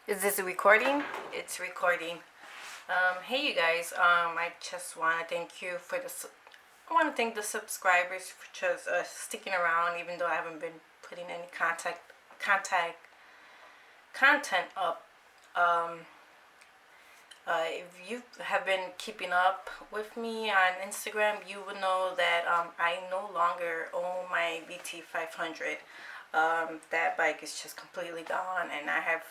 Is this recording? It's recording. Hey you guys. I just want to thank you for this. I want to thank the subscribers for just sticking around, even though I haven't been putting any contact content up. Um, if you have been keeping up with me on Instagram, you will know that I no longer own my VT500. That bike is just completely gone, and I have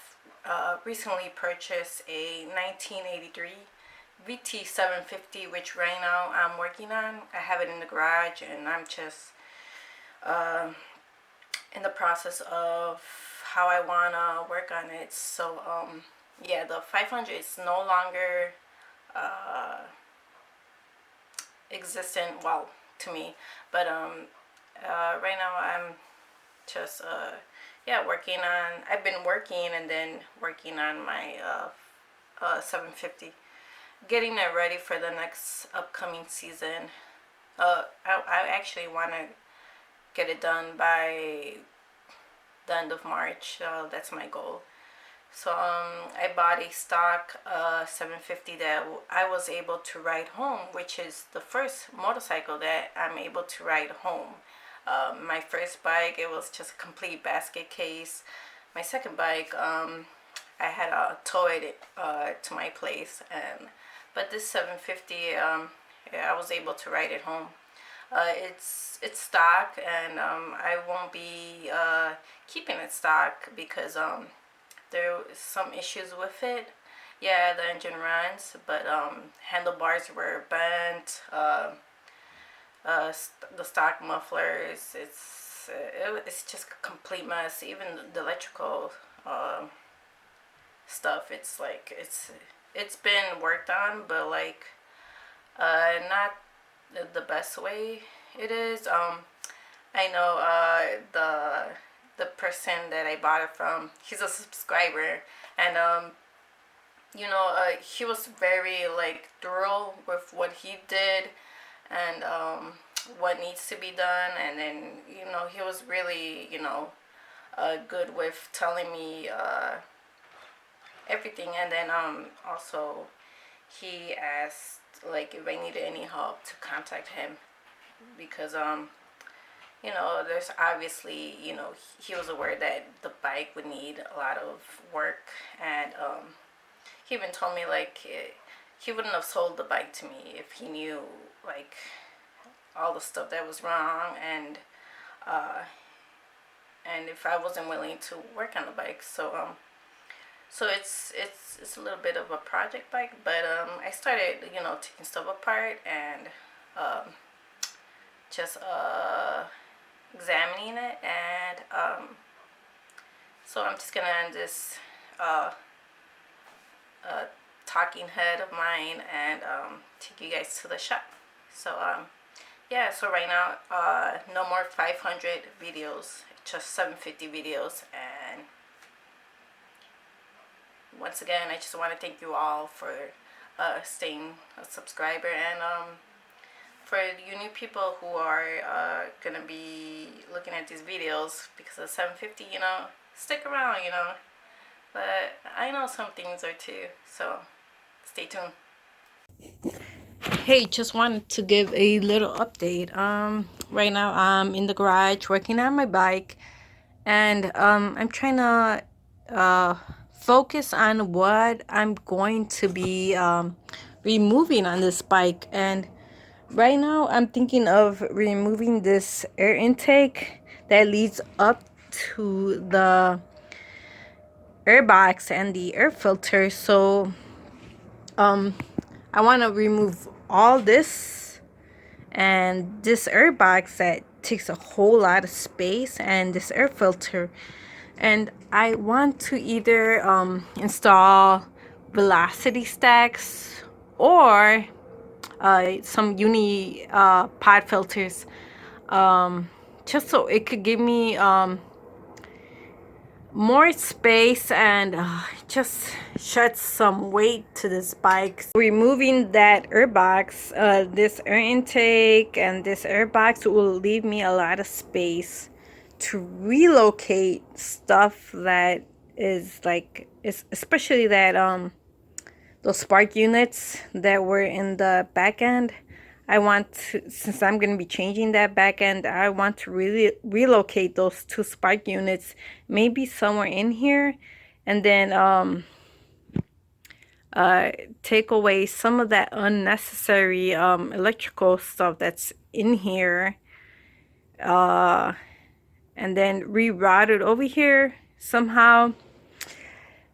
recently purchased a 1983 VT750, which right now I'm working on. I have it in the garage, and I'm just uh, in the process of how I want to work on it. So, yeah, the 500 is no longer uh, existent, well, to me. But right now I'm just yeah, working on, I've been working and then working on my 750, getting it ready for the next upcoming season. I actually want to get it done by the end of March. That's my goal. So I bought a stock 750 that I was able to ride home, which is the first motorcycle that I'm able to ride home. My first bike, it was just a complete basket case. My second bike, I had tow it to my place, and but this 750, yeah, I was able to ride it home. It's stock, and I won't be keeping it stock because there is some issues with it. Yeah, the engine runs, but handlebars were bent. The stock mufflers, it's just a complete mess. Even the electrical stuff, it's like it's been worked on, but like not the best way it is. I know the person that I bought it from, he's a subscriber, and he was very like thorough with what he did, and what needs to be done, and then he was really good with telling me everything, and then also he asked like if I needed any help to contact him, because there's obviously, he was aware that the bike would need a lot of work, and he even told me like he wouldn't have sold the bike to me if he knew like all the stuff that was wrong, uh, and if I wasn't willing to work on the bike. So it's a little bit of a project bike, but I started taking stuff apart and just examining it, and so I'm just gonna end this uh, talking head of mine and take you guys to the shop. So yeah, so right now no more 500 videos, just 750 videos. And once again, I just want to thank you all for staying a subscriber, and for you new people who are gonna be looking at these videos, because of 750, stick around, but I know some things are too, so stay tuned. Hey, just wanted to give a little update. Right now I'm in the garage working on my bike, and I'm trying to focus on what I'm going to be removing on this bike. And right now I'm thinking of removing this air intake that leads up to the air box and the air filter. So I want to remove all this and this air box that takes a whole lot of space, and this air filter. And I want to either install velocity stacks or some uni pod filters, just so it could give me more space, and just shed some weight to this bike. Removing that air box, this air intake and this air box will leave me a lot of space to relocate stuff that is like, it's especially that those spark units that were in the back end. I want to, since I'm going to be changing that back end, I want to really relocate those two spark units, maybe somewhere in here, and then take away some of that unnecessary electrical stuff that's in here, and then reroute it over here somehow.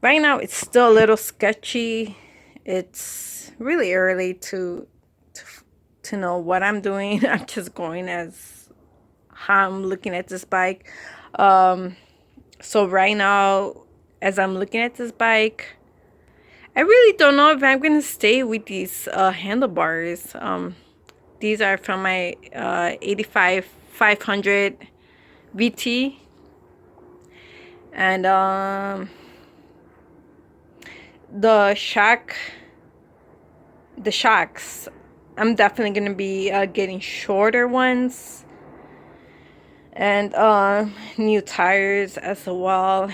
Right now it's still a little sketchy. It's really early to know what I'm doing. I'm just going as how I'm looking at this bike. So right now, as I'm looking at this bike, I really don't know if I'm going to stay with these handlebars. These are from my 85 500 VT. And the shocks, I'm definitely going to be getting shorter ones. And new tires as well.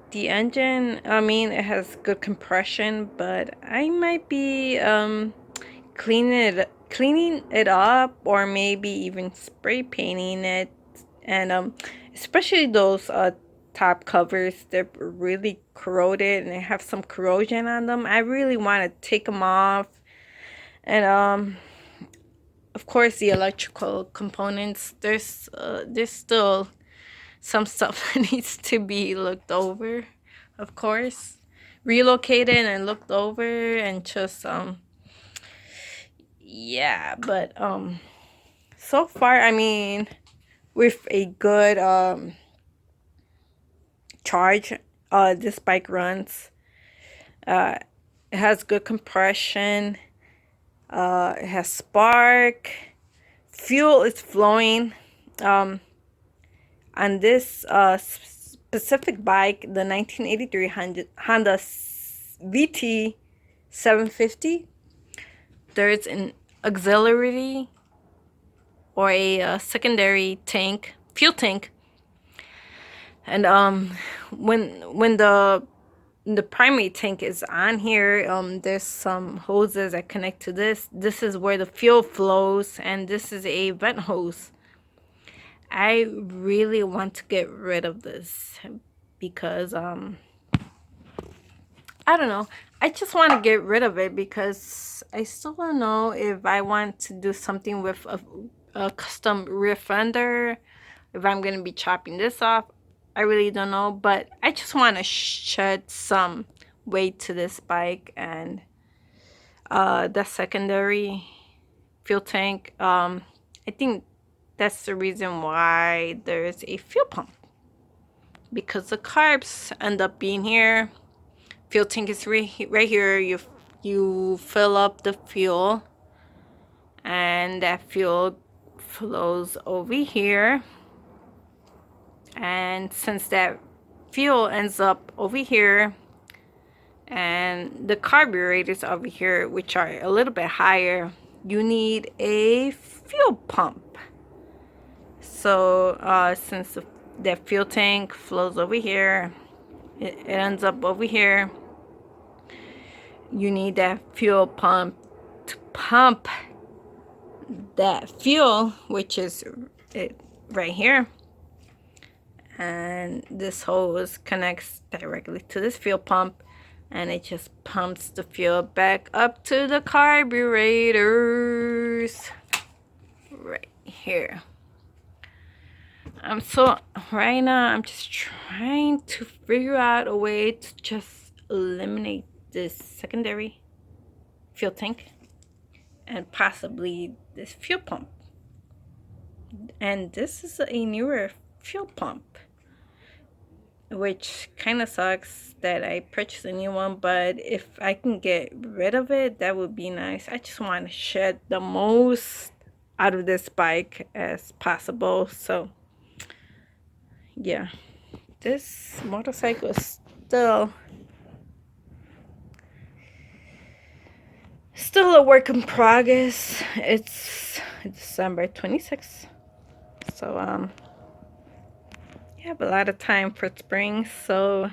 The engine, I mean, it has good compression, but I might be cleaning it up, or maybe even spray painting it. And especially those top covers, they're really corroded and they have some corrosion on them. I really want to take them off. And of course, the electrical components, there's still some stuff that needs to be looked over, of course, relocated and looked over, and just yeah. But so far, I mean, with a good charge, this bike runs. It has good compression. It has spark. Fuel is flowing. On this specific bike, the 1983 Honda VT750, there's an auxiliary or a secondary tank, fuel tank. And when the primary tank is on here, there's some hoses that connect to this. This is where the fuel flows, and this is a vent hose. I really want to get rid of this because I don't know. I just want to get rid of it because I still don't know if I want to do something with a custom rear fender, if I'm going to be chopping this off. I really don't know, but I just want to shed some weight to this bike. And the secondary fuel tank, I think that's the reason why there's a fuel pump, because the carbs end up being here. Fuel tank is right here. You fill up the fuel, and that fuel flows over here. And since that fuel ends up over here, and the carburetors over here, which are a little bit higher, you need a fuel pump. So since that fuel tank flows over here, it ends up over here, you need that fuel pump to pump that fuel, which is it right here. And this hose connects directly to this fuel pump, and it just pumps the fuel back up to the carburetors right here. So right now I'm just trying to figure out a way to just eliminate this secondary fuel tank and possibly this fuel pump. And this is a newer fuel pump, which kind of sucks that I purchased a new one, but if I can get rid of it, that would be nice. I just want to shed the most out of this bike as possible. So yeah, this motorcycle is still a work in progress. It's December 26th. So have a lot of time for spring, so